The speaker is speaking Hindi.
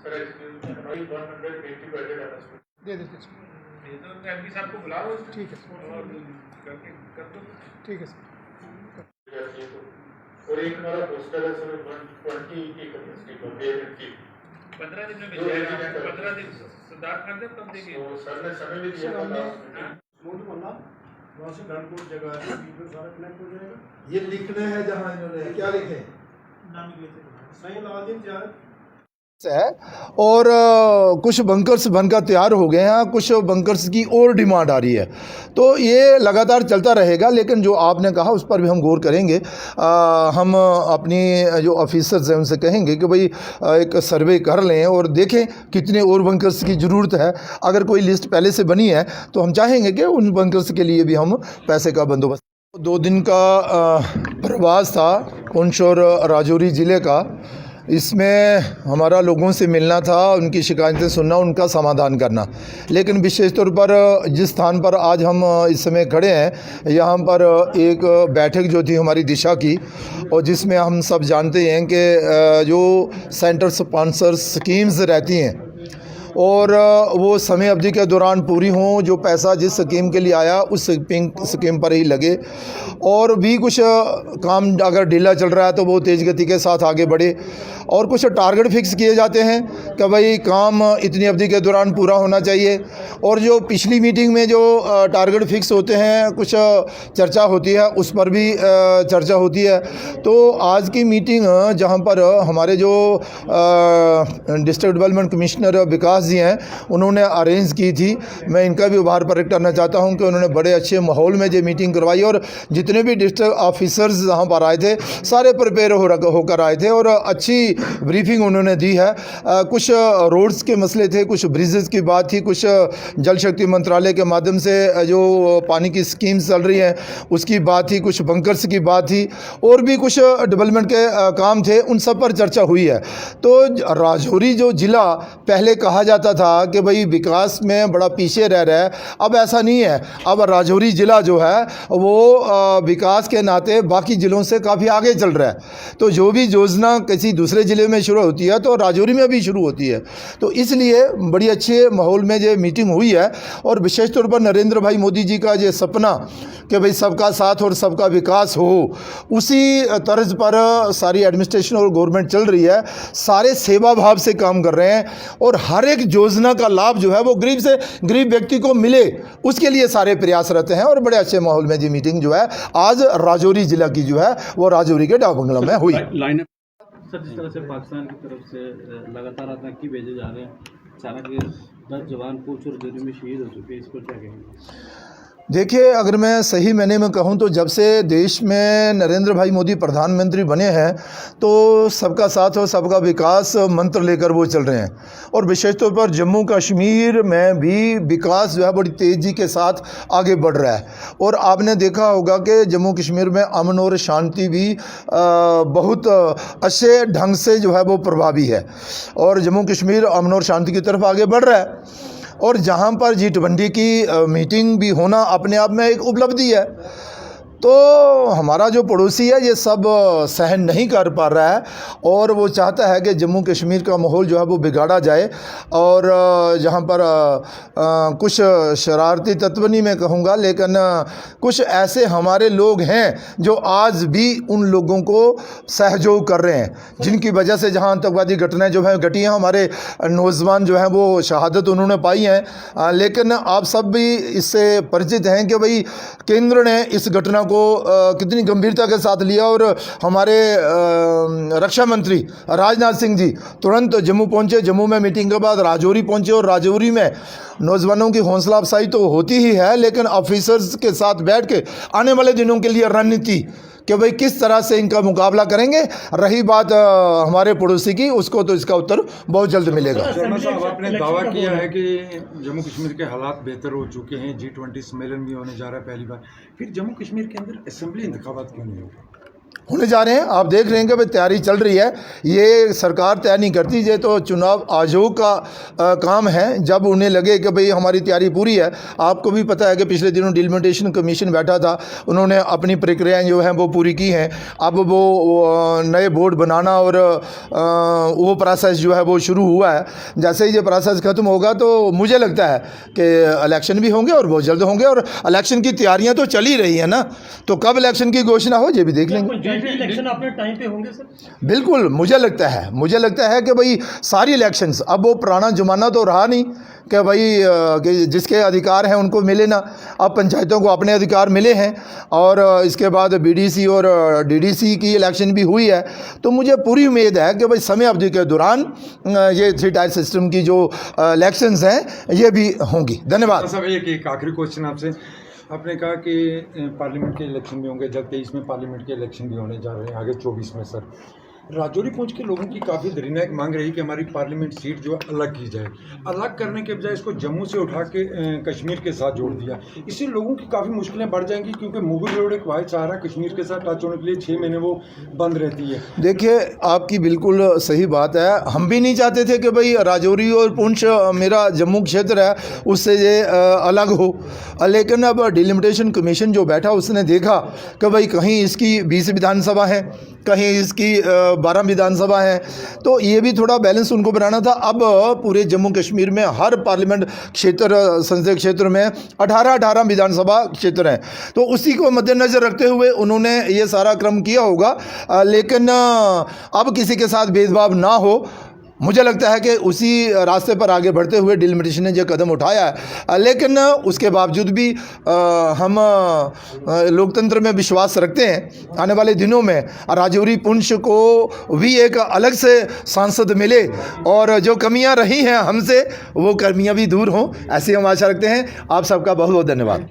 सर हमारी 180 बेडेड हॉस्पिटल दे देते इसको। ये तो एमपी साहब को बुला लो ठीक है सर, और करके कर दो। ठीक है सर। और एक हमारा पोस्टर है सर 120 की कैपेसिटी पर पेरेंट की 15 दिन में मिल जाएगा। 15 दिन सिद्धार्थ नगर कब देंगे? तो सर ने समय भी दिया था मोटू बोलना वहाँ से धनपुर जगह है, बीच में सारा कनेक्ट हो जाएगा। ये लिखना है जहाँ इन्होंने क्या लिखे सही लाजिम जाए है। और कुछ बंकर्स बनकर तैयार हो गए हैं, कुछ बंकर्स की और डिमांड आ रही है, तो ये लगातार चलता रहेगा। लेकिन जो आपने कहा उस पर भी हम गौर करेंगे। हम अपनी जो ऑफिसर्स हैं उनसे कहेंगे कि भाई एक सर्वे कर लें और देखें कितने और बंकर्स की ज़रूरत है। अगर कोई लिस्ट पहले से बनी है तो हम चाहेंगे कि उन बंकर्स के लिए भी हम पैसे का बंदोबस्त। 2 दिन का प्रवास था पुंछ और राजौरी ज़िले का। इसमें हमारा लोगों से मिलना था, उनकी शिकायतें सुनना, उनका समाधान करना। लेकिन विशेष तौर पर जिस स्थान पर आज हम इस समय खड़े हैं, यहाँ पर एक बैठक जो थी हमारी दिशा की, और जिसमें हम सब जानते हैं कि जो सेंटर स्पॉन्सर स्कीम्स रहती हैं और वो समय अवधि के दौरान पूरी हों, जो पैसा जिस स्कीम के लिए आया उस स्कीम पर ही लगे, और भी कुछ काम अगर ढीला चल रहा है तो वो तेज़ गति के साथ आगे बढ़े। और कुछ टारगेट फिक्स किए जाते हैं कि भाई काम इतनी अवधि के दौरान पूरा होना चाहिए। और जो पिछली मीटिंग में जो टारगेट फिक्स होते हैं, कुछ चर्चा होती है, उस पर भी चर्चा होती है। तो आज की मीटिंग जहाँ पर हमारे जो डिस्ट्रिक्ट डेवलपमेंट कमिश्नर विकास जी हैं, उन्होंने अरेंज की थी। मैं इनका भी आभार प्रकट करना चाहता हूं कि उन्होंने बड़े अच्छे माहौल में ये मीटिंग करवाई, और जितने भी डिस्ट्रिक्ट ऑफिसर्स यहाँ पर आए थे सारे प्रिपेयर होकर आए थे और अच्छी ब्रीफिंग उन्होंने दी है। कुछ रोड्स के मसले थे, कुछ ब्रिजेस की बात थी, कुछ जल शक्ति मंत्रालय के माध्यम से जो पानी की स्कीम्स चल रही हैं उसकी बात थी, कुछ बंकर्स की बात थी, और भी कुछ डेवलपमेंट के काम थे, उन सब पर चर्चा हुई है। तो राजौरी जो ज़िला पहले कहा जाता था कि भाई विकास में बड़ा पीछे रह रहा है, अब ऐसा नहीं है। अब राजौरी ज़िला जो है वो विकास के नाते बाकी ज़िलों से काफ़ी आगे चल रहा है। तो जो भी योजना किसी दूसरे ज़िले में शुरू होती है तो राजौरी में भी शुरू होती है। तो इसलिए बड़ी अच्छे माहौल में ये मीटिंग हुई है। और विशेष तौर पर नरेंद्र भाई मोदी जी का ये सपना कि भाई सबका साथ और सबका विकास हो, उसी तर्ज पर सारी एडमिनिस्ट्रेशन और गवर्नमेंट चल रही है। सारे सेवा भाव से काम कर रहे हैं और हर एक योजना का लाभ जो है वो गरीब से गरीब व्यक्ति को मिले, उसके लिए सारे प्रयासरत हैं। और बड़े अच्छे माहौल में ये मीटिंग जो है आज राजौरी जिला की जो है वो राजौरी के डाक बंगला में हुई। सर, जिस तरह से पाकिस्तान की तरफ से लगातार आतंकी भेजे जा रहे हैं, अचानक 10 जवान पूंछ और जोरी में शहीद हो चुके हैं, इसको क्या कहेंगे? देखिए, अगर मैं सही मायने में कहूँ तो जब से देश में नरेंद्र भाई मोदी प्रधानमंत्री बने हैं तो सबका साथ और सबका विकास मंत्र लेकर वो चल रहे हैं। और विशेष तौर पर जम्मू कश्मीर में भी विकास जो है बड़ी तेज़ी के साथ आगे बढ़ रहा है। और आपने देखा होगा कि जम्मू कश्मीर में अमन और शांति भी बहुत अच्छे ढंग से जो है वो प्रभावी है, और जम्मू कश्मीर अमन और शांति की तरफ आगे बढ़ रहा है। और जहाँ पर G20 की मीटिंग भी होना अपने आप में एक उपलब्धि है। तो हमारा जो पड़ोसी है ये सब सहन नहीं कर पा रहा है और वो चाहता है कि जम्मू कश्मीर का माहौल जो है वो बिगाड़ा जाए। और जहाँ पर कुछ शरारती तत्व नहीं मैं कहूँगा, लेकिन कुछ ऐसे हमारे लोग हैं जो आज भी उन लोगों को सहयोग कर रहे हैं, जिनकी वजह से जहाँ आतंकवादी घटनाएं जो है घटी हैं, हमारे नौजवान जो हैं वो शहादत उन्होंने पाई हैं। लेकिन आप सब भी इससे परिचित हैं कि भाई केंद्र ने इस घटना को कितनी गंभीरता के साथ लिया और हमारे रक्षा मंत्री राजनाथ सिंह जी तुरंत जम्मू पहुंचे। जम्मू में मीटिंग के बाद राजौरी पहुंचे और राजौरी में नौजवानों की हौसला अफजाई तो होती ही है, लेकिन ऑफिसर्स के साथ बैठ के आने वाले दिनों के लिए रणनीति कि भाई किस तरह से इनका मुकाबला करेंगे। रही बात हमारे पड़ोसी की, उसको तो इसका उत्तर बहुत जल्द मिलेगा। शर्मा साहब, आपने दावा किया है कि जम्मू कश्मीर के हालात बेहतर हो चुके हैं, G20 सम्मेलन भी होने जा रहा है पहली बार, फिर जम्मू कश्मीर के अंदर असेंबली इंतखाबात क्यों नहीं होगा? होने जा रहे हैं। आप देख रहे हैं कि भाई तैयारी चल रही है। ये सरकार तय नहीं करती, ये तो चुनाव आयोग का काम है। जब उन्हें लगे कि भाई हमारी तैयारी पूरी है, आपको भी पता है कि पिछले दिनों डिलिमिटेशन कमीशन बैठा था, उन्होंने अपनी प्रक्रियाएं जो हैं वो पूरी की हैं। अब वो नए बोर्ड बनाना और वो प्रोसेस जो है वो शुरू हुआ है। जैसे ही ये प्रोसेस ख़त्म होगा तो मुझे लगता है कि इलेक्शन भी होंगे और बहुत जल्द होंगे। और इलेक्शन की तैयारियाँ तो चल ही रही हैं ना, तो कब इलेक्शन की घोषणा हो ये भी देख लेंगे। इलेक्शन अपने टाइम पे होंगे सर? बिल्कुल, मुझे लगता है कि भाई सारी इलेक्शंस, अब वो पुराना ज़माना तो रहा नहीं कि भाई कि जिसके अधिकार हैं उनको मिले ना। अब पंचायतों को अपने अधिकार मिले हैं और इसके बाद बीडीसी और डीडीसी की इलेक्शन भी हुई है। तो मुझे पूरी उम्मीद है कि भाई समय अवधि के दौरान ये 3 टायर सिस्टम की जो इलेक्शंस हैं ये भी होंगी। धन्यवाद। सर एक आखिरी क्वेश्चन आपसे। आपने कहा कि पार्लियामेंट के इलेक्शन भी होंगे, जब 23 में पार्लियामेंट के इलेक्शन भी होने जा रहे हैं, आगे 24 में। सर, राजौरी पुंछ के लोगों की काफ़ी दरीनाक मांग रही कि हमारी पार्लियामेंट सीट जो अलग की जाए। अलग करने के बजाय इसको जम्मू से उठा के कश्मीर के साथ जोड़ दिया। इससे लोगों की काफ़ी मुश्किलें बढ़ जाएंगी, क्योंकि मुगल रोड एक वाहिद सहारा कश्मीर के साथ टच होने के लिए 6 महीने वो बंद रहती है। देखिए, आपकी बिल्कुल सही बात है। हम भी नहीं चाहते थे कि भाई राजौरी और पुंछ मेरा जम्मू क्षेत्र है उससे ये अलग हो, लेकिन अब डिलिमिटेशन कमीशन जो बैठा उसने देखा कि भाई कहीं इसकी 20 विधानसभा है, कहीं इसकी 12 विधानसभा है, तो ये भी थोड़ा बैलेंस उनको बनाना था। अब पूरे जम्मू कश्मीर में हर पार्लियामेंट क्षेत्र, संसदीय क्षेत्र में 18 विधानसभा क्षेत्र हैं, तो उसी को मद्देनज़र रखते हुए उन्होंने ये सारा क्रम किया होगा। लेकिन अब किसी के साथ भेदभाव ना हो, मुझे लगता है कि उसी रास्ते पर आगे बढ़ते हुए डिलिमिटेशन ने जो कदम उठाया है। लेकिन उसके बावजूद भी हम लोकतंत्र में विश्वास रखते हैं। आने वाले दिनों में राजौरी पुंछ को भी एक अलग से सांसद मिले और जो कमियां रही हैं हमसे वो कमियां भी दूर हों, ऐसी हम आशा रखते हैं। आप सबका बहुत बहुत धन्यवाद।